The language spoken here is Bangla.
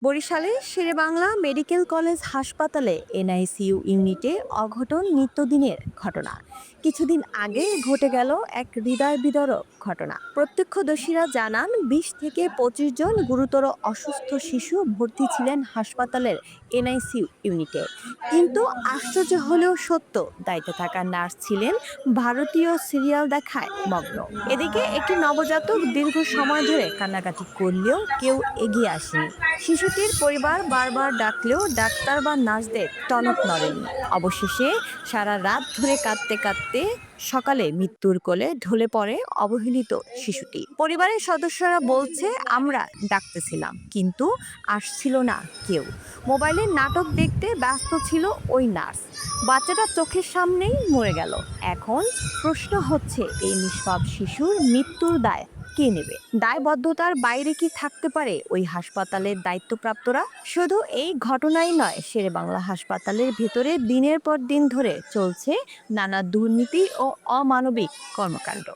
বরিশালে শেরেবাংলা মেডিকেল কলেজ হাসপাতালে এনআইসিইউ ইউনিটে অঘটন নিত্যদিনের ঘটনা। কিছুদিন আগে ঘটে গেল এক হৃদয় বিদারক ঘটনা। প্রত্যক্ষদর্শীরা জানান 20 থেকে 25 জন গুরুতর অসুস্থ শিশু ভর্তি ছিলেন হাসপাতালের এনআইসিইউ ইউনিটে। কিন্তু আশ্চর্য হলেও সত্য, দায়িত্বে থাকা নার্স ছিলেন ভারতীয় সিরিয়াল দেখায় মগ্ন। এদিকে একটি নবজাতক দীর্ঘ সময় ধরে কান্নাকাটি করলেও কেউ এগিয়ে আসেনি। শিশুটির পরিবার বারবার ডাকলেও ডাক্তার বা নার্সদের টনক নড়েনি। অবশেষে সারা রাত ধরে কাঁদতে কাঁদতে সকালে মৃত্যুর কোলে ঢলে পড়ে অবহেলিত শিশুটি। পরিবারের সদস্যরা বলছে, আমরা ডাকতেছিলাম কিন্তু আসছিল না কেউ। মোবাইলে নাটক দেখতে ব্যস্ত ছিল ওই নার্স। বাচ্চাটা চোখের সামনেই মরে গেল। এখন প্রশ্ন হচ্ছে, এই নিষ্পাপ শিশুর মৃত্যুর দায় কে নেবে? দায়বদ্ধতার বাইরে কি থাকতে পারে ওই হাসপাতালের দায়িত্বপ্রাপ্তরা? শুধু এই ঘটনাই নয়, শেরেবাংলা হাসপাতালের ভেতরে দিনের পর দিন ধরে চলছে নানা দুর্নীতি ও অমানবিক কর্মকাণ্ড।